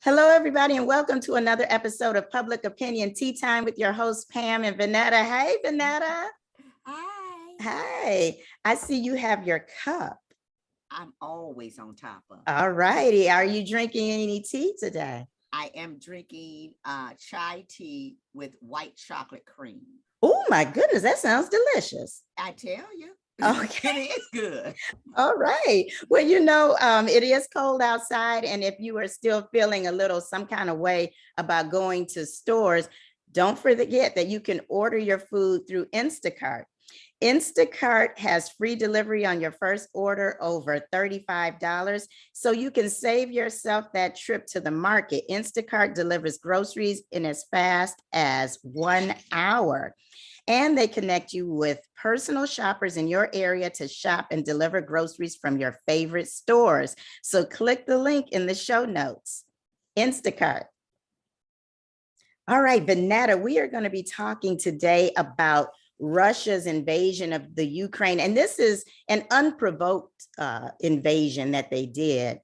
Hello, everybody, and welcome to another episode of Public Opinion Tea Time with your hosts, Pam and Vanetta. Hey, Vanetta. Hi. Hi. I see you have your cup. I'm always on top of. All righty. Are you drinking any tea today? I am drinking chai tea with white chocolate cream. Oh, my goodness. That sounds delicious. I tell you. Okay. It is good. All right. Well, it is cold outside. And if you are still feeling a little some kind of way about going to stores, don't forget that you can order your food through Instacart. Instacart has free delivery on your first order over $35, so you can save yourself that trip to the market. Instacart delivers groceries in as fast as 1 hour. And they connect you with personal shoppers in your area to shop and deliver groceries from your favorite stores. So click the link in the show notes. Instacart. All right, Vanetta, we are going to be talking today about Russia's invasion of the Ukraine. And this is an unprovoked invasion that they did.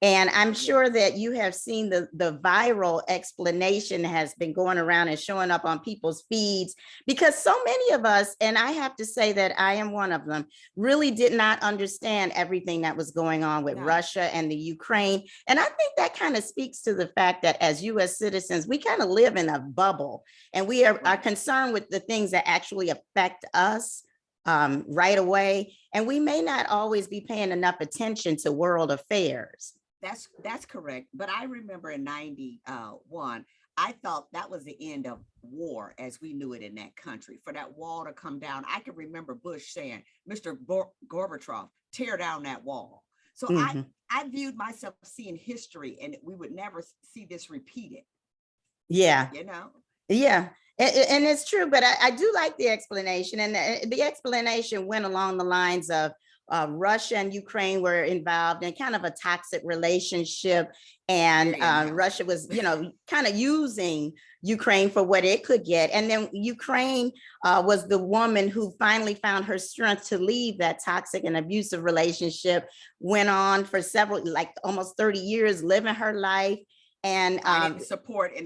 And I'm sure that you have seen the viral explanation has been going around and showing up on people's feeds, because so many of us, and I have to say that I am one of them, really did not understand everything that was going on with Russia and the Ukraine. And I think that kind of speaks to the fact that as US citizens, we kind of live in a bubble, and we are concerned with the things that actually affect us right away. And we may not always be paying enough attention to world affairs. That's correct. But I remember in 91, I thought that was the end of war as we knew it in that country. For that wall to come down, I can remember Bush saying, Mr. Gorbachev, tear down that wall. So I viewed myself seeing history, and we would never see this repeated. Yeah. You know? Yeah. And it's true, but I do like the explanation. And the explanation went along the lines of Russia and Ukraine were involved in kind of a toxic relationship. And Russia was, kind of using Ukraine for what it could get. And then Ukraine was the woman who finally found her strength to leave that toxic and abusive relationship, went on for almost 30 years, living her life. And support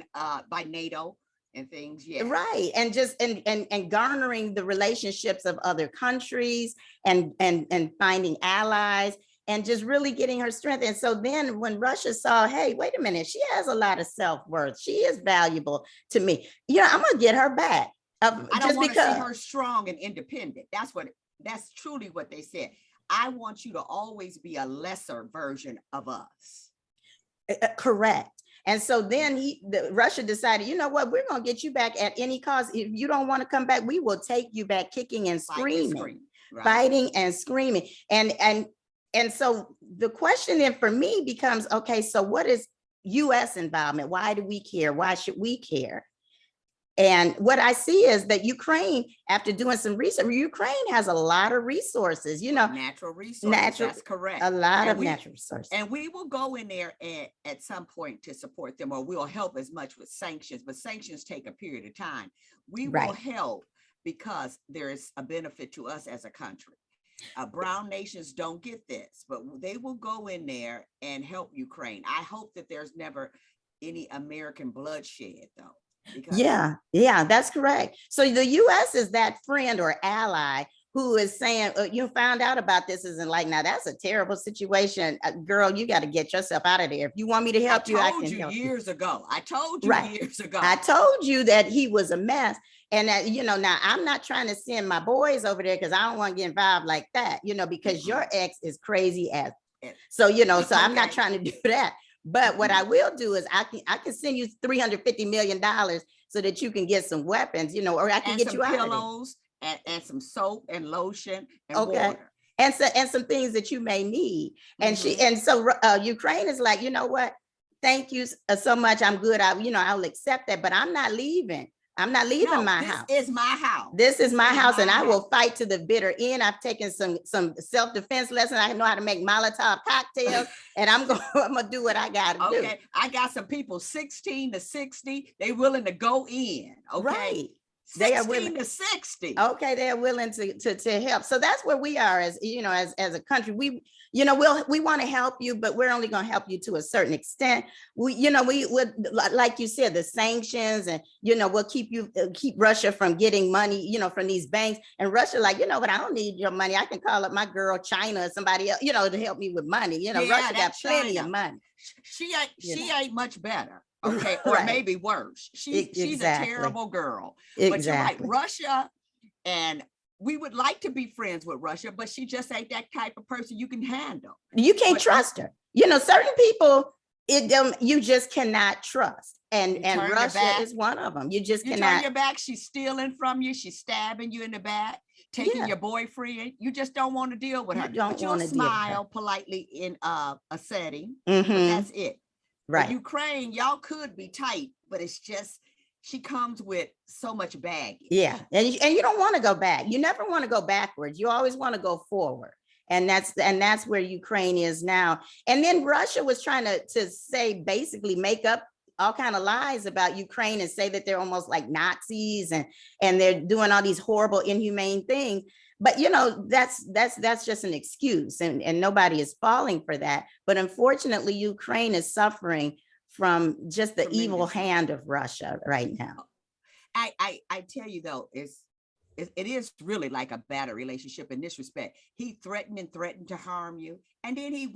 by NATO and things, yeah, right. And just and garnering the relationships of other countries and finding allies and just really getting her strength. And so then when Russia saw, hey, wait a minute, she has a lot of self-worth, she is valuable to me, I'm gonna get her back. I don't want to see her strong and independent. That's truly what they said. I want you to always be a lesser version of us. Correct. And so then Russia decided, you know what, we're going to get you back at any cost. If you don't want to come back, we will take you back kicking and screaming, fighting and screaming. And so the question then for me becomes, okay, so what is US involvement? Why do we care? Why should we care? And what I see is that Ukraine, after doing some research, Ukraine has a lot of resources, natural resources. That's correct. A lot of natural resources. And we will go in there at some point to support them, or we'll help as much with sanctions, but sanctions take a period of time. We will help because there is a benefit to us as a country. Brown nations don't get this, but they will go in there and help Ukraine. I hope that there's never any American bloodshed, though. Yeah, that's correct. So the US is that friend or ally who is saying, you found out about this, isn't like, now that's a terrible situation. Girl, you got to get yourself out of there. If you want me to help you, I can help you. Years ago. I told you years ago. I told you that he was a mess. And now I'm not trying to send my boys over there because I don't want to get involved like that, because your ex is crazy as. So, so I'm not trying to do that. But what I will do is I can send you $350 million so that you can get some weapons, or I can get you out pillows and some soap and lotion and water. And some things that you may need. And so Ukraine is like, you know what? Thank you so much. I'm good. I'll accept that, but I'm not leaving. I'm not leaving my house. This is my house. This is my house, and I will fight to the bitter end. I've taken some self-defense lessons. I know how to make Molotov cocktails, and I'm gonna do what I gotta do. I got some people 16 to 60. They willing to go in. Okay. Right. They are 16 willing to 60. Okay, they're willing to help. So that's where we are as, as a country. We want to help you, but we're only going to help you to a certain extent. We would, like you said, the sanctions, and we'll keep Russia from getting money, from these banks. And Russia, like, but I don't need your money. I can call up my girl China or somebody else, to help me with money. Yeah, Russia got plenty China. of money. She ain't much better. Okay, or Right. maybe worse. She's Exactly. a terrible girl. Exactly. But you're right, Russia, and we would like to be friends with Russia, but she just ain't that type of person you can handle. You can't trust her. Certain people, you just cannot trust. And Russia is one of them. You just cannot. Turn your back, she's stealing from you, she's stabbing you in the back, taking your boyfriend. You just don't want to deal with her. You'll smile politely in a setting, but that's it. Right. For Ukraine, y'all could be tight, but it's just, she comes with so much baggage. Yeah. And you don't want to go back. You never want to go backwards. You always want to go forward. And that's where Ukraine is now. And then Russia was trying to say, basically make up all kind of lies about Ukraine and say that they're almost like Nazis and they're doing all these horrible, inhumane things. But that's just an excuse, and nobody is falling for that. But unfortunately, Ukraine is suffering from just the evil hand of Russia right now. I tell you though, it is really like a bad relationship in this respect. He threatened to harm you, and then he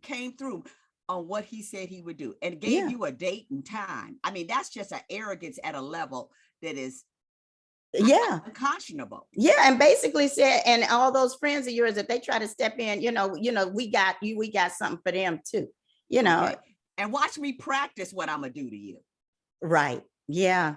came through on what he said he would do and gave you a date and time. I mean, that's just an arrogance at a level that is unconscionable. Yeah, and basically said, and all those friends of yours, if they try to step in, we got something for them too. Okay. And watch me practice what I'm gonna do to you. Right. Yeah.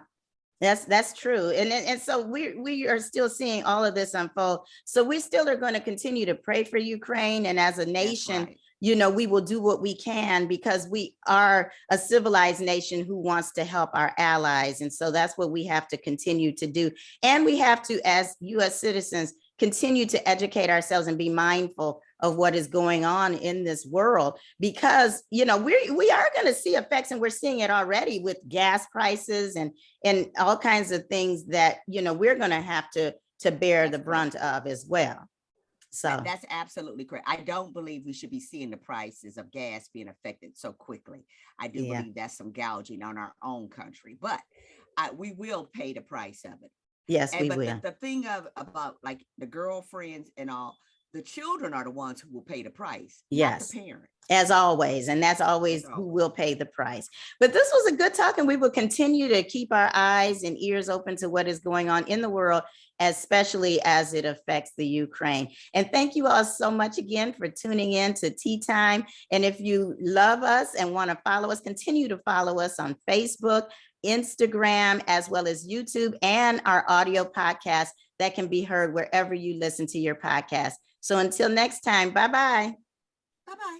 That's true. And so we are still seeing all of this unfold. So we still are going to continue to pray for Ukraine, and as a nation, we will do what we can, because we are a civilized nation who wants to help our allies. And so that's what we have to continue to do. And we have to, as US citizens, continue to educate ourselves and be mindful of what is going on in this world, because, we are going to see effects, and we're seeing it already with gas prices and all kinds of things that, we're going to have to bear the brunt of as well. So that's absolutely correct. I don't believe we should be seeing the prices of gas being affected so quickly. I do believe that's some gouging on our own country, but we will pay the price of it. Yes, we will. The thing about like the girlfriends and all, the children are the ones who will pay the price. Yes, not the parents. As always, and that's always who will pay the price. But this was a good talk, and we will continue to keep our eyes and ears open to what is going on in the world, especially as it affects the Ukraine. And thank you all so much again for tuning in to Tea Time. And if you love us and want to follow us, continue to follow us on Facebook, Instagram, as well as YouTube, and our audio podcast that can be heard wherever you listen to your podcast. So until next time, bye-bye. Bye-bye.